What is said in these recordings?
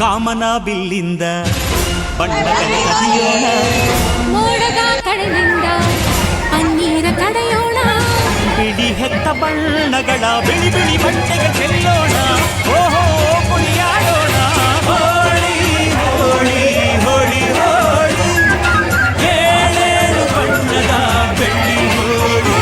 ಕಾಮನ ಬಿಲ್ಲಿಂದ ಬಣ್ಣಗಳ ಕದಿಯೋಣ, ಮೋಡದ ಕಡೆಯಿಂದ ಪನ್ನೀರ ಕಡೆಯೋಣ, ಬಿಳಿ ಹೆತ್ತ ಬಣ್ಣಗಳ ಬಿಳಿ ಬಿಳಿ ಬಟ್ಟೆಗೆ ಚೆಲ್ಲೋಣ, ಓಹೋ ಕುಣಿಯಾಡೋಣ. ಹೋಳಿ ಹೋಳಿ ಹೋಳಿ ಹೋಳಿ, ಏಳೇಳು ಬಣ್ಣದ ಬೆಳ್ಳಿ ಹೋಳಿ.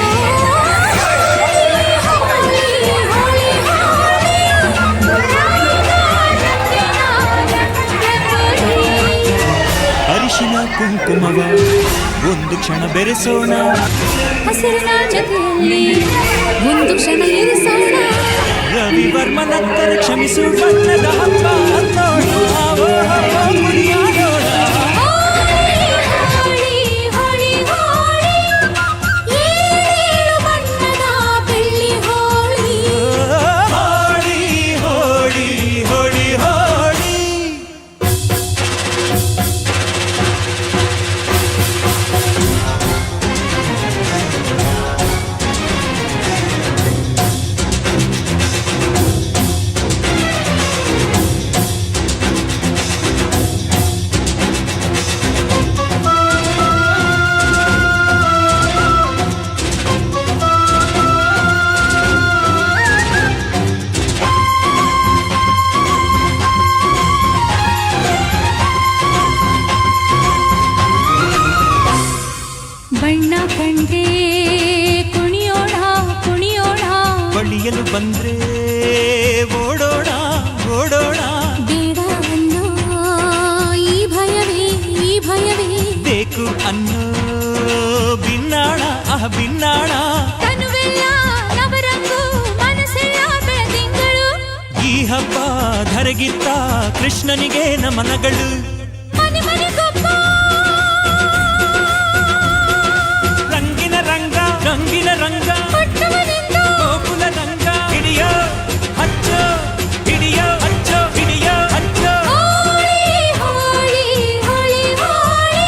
ಅರಿಶಿನ ಕುಂಕುಮವ ಒಂದು ಕ್ಷಣ ಬೆರೆಸೋಣ, ಹಸಿರಿನ ಜೊತೆಯಲ್ಲಿ ಒಂದು ಕ್ಷಣ ಇರಿಸೋಣ, ರವಿವರ್ಮನಂತರ ಕ್ಷಮಿಸು ಬಣ್ಣದ ಹಬ್ಬ ಅನ್ನೋಣ, ಕುಣಿಯಾಡೋಣ. ಬಣ್ಣ ಕಂಡೆ ಕುಣಿಯೋಣ ಕುಣಿಯೋಣ, ಬಳಿಯಲು ಬಂದ್ರೆ ಓಡೋಣ ಓಡೋಣ, ಬೇಡ ಅನ್ನೋ ಈ ಭಯವೇ ಈ ಭಯವೇ, ಬೇಕು ಅನ್ನೋ ಬಿನ್ನಾಣ ಬಿನ್ನಾಣ, ತನುವೆಲ್ಲ ನವರಂಗು ಮನಸ್ಸೆಲ್ಲ ಬೆಳದಿಂಗಳು, ಈ ಹಬ್ಬ ಧರೆಗಿತ್ತ ಕೃಷ್ಣನಿಗೆ ನಮನಗಳು. ಮನೆ ಮನೆಗೊಬ್ಬ ರಂಗಿನ ರಂಗ ರಂಗಿನ ರಂಗ, ಪಟ್ಟಣದಿಂದ ಗೋಕುಲ ರಂಗ, ಹಿಡಿಯೋ ಹಚ್ಚೋ ಹಿಡಿಯೋ ಹಚ್ಚೋ ಹಿಡಿಯೋ ಹಚ್ಚೋ. ಹೋಳಿ ಹೋಳಿ ಹೋಳಿ ಹೋಳಿ,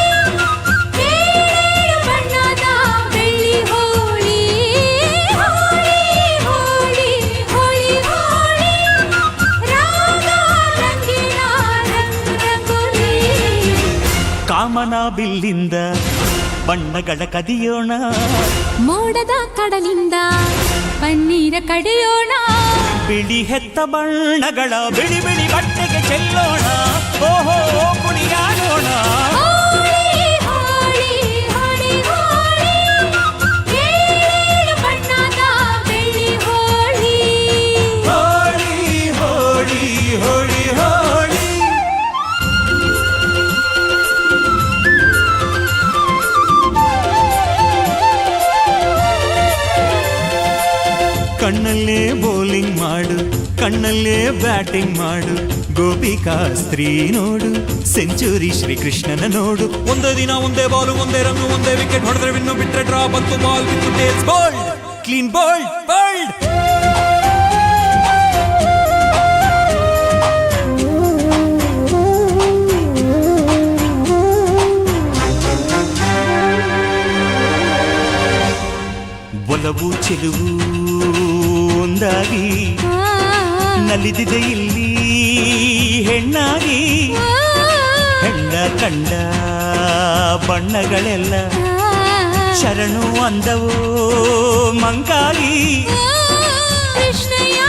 ಏಳೇಳು ಬಣ್ಣದ ಬೆಳ್ಳಿ ಹೋಳಿ, ಹೋಳಿ ಹೋಳಿ ಹೋಳಿ ಹೋಳಿ, ರಾಗ ರಂಗಿನ ರಂಗೋಲಿ. ಕಾಮನ ಬಿಲ್ಲಿಂದ ಬಣ್ಣಗಳ ಕದಿಯೋಣ, ಮೋಡದ ಕಡಲಿಂದ ಪನ್ನೀರ ಕಡೆಯೋಣ, ಬಿಳಿ ಹೆತ್ತ ಬಣ್ಣಗಳ ಬಿಳಿ ಬಿಳಿ ಬಟ್ಟೆಗೆ ಚೆಲ್ಲೋಣ, ಓಹೋ ಕುಣಿಯಾಡೋಣ. ಹೋಳಿ ಹೋಳಿ ಹೋಳಿ ಹೋಳಿ, ಏಳೇಳು ಬಣ್ಣದ ಬೆಳ್ಳಿ ಹೋಳಿ. ಹೋಳಿ ಹೋಳಿ ಹೋಳಿ ಹೋಳಿ, ಕಣ್ಣಲ್ಲೇ ಬೌಲಿಂಗ್ ಮಾಡು, ಕಣ್ಣಲ್ಲೇ ಬ್ಯಾಟಿಂಗ್ ಮಾಡು, ಗೋಪಿಕಾ ಸ್ತ್ರೀ ನೋಡು, ಸೆಂಚುರಿ ಶ್ರೀಕೃಷ್ಣನ ನೋಡು. ಒಂದೇ ದಿನ ಒಂದೇ ಬಾಲು ಒಂದೇ ರಂಗು ಒಂದೇ ವಿಕೆಟ್ ಹೊಡೆದ್ರೆ ವಿನ್ನು, ಬಿಟ್ರೆ ಡ್ರಾ, ಬಂತು ಬಾಲ್ ಬಿತ್ತು tails, bold clean bold bold. ಒಲವು ಚೆಲುವು ಒಂದಾಗಿ ನಲಿದಿದೆ ಇಲ್ಲಿ ಹೆಣ್ಣಾಗಿ, ಹೆಣ್ಣ ಕಂಡ ಬಣ್ಣಗಳೆಲ್ಲ ಶರಣು ಅಂದವೋ ಮಂಕಾಗಿ. ಕೃಷ್ಣಯ್ಯ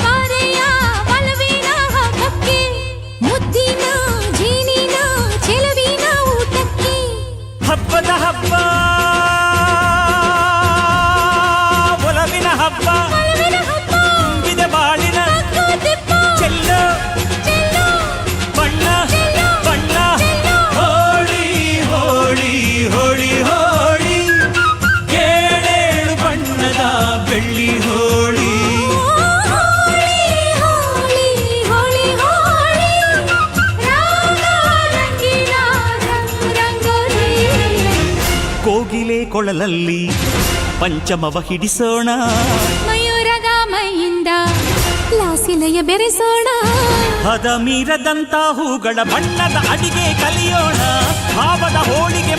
ಮಾರಯ್ಯ ಒಲವಿನ ಹಬ್ಬಕ್ಕೆ, ಮುದ್ದಿನ ಜೀನಿನ ಚೆಲುವಿನ ಊಟಕ್ಕೆ, ಹಬ್ಬದ ಹಬ್ಬ ಒಲವಿನ ಹಬ್ಬ, ತುಂಬಿದ ಬಾಳಿನ ಚೆಲ್ಲೋ ಬಣ್ಣ ಬಣ್ಣ. ಹೋಳಿ ಹೋಳಿ ಹೋಳಿ ಹೋಳಿ, ಏಳೇಳು ಬಣ್ಣದ ಬೆಳ್ಳಿ ಹೋಳಿ. ಹೋಳಿ ಹೋಳಿ ಹೋಳಿ ಹೋಳಿ, ರಾಗ ರಂಗಿನ ರಂಗೋಲಿ. ಕೋಗಿಲೆ ಕೊಳಲಲ್ಲಿ ಪಂಚಮವ ಹಿಡಿಸೋಣ ಮಯೂರದ ಮೈಯಿಂದ ಲಾಸಿಲಯ ಬೆರೆಸೋಣ ಹದ ಮೀರದಂತ ಹೂಗಳ ಬಣ್ಣದ ಅಡಿಗೆ ಕಲಿಯೋಣ ಭಾವದ ಹೋಳಿಗೆ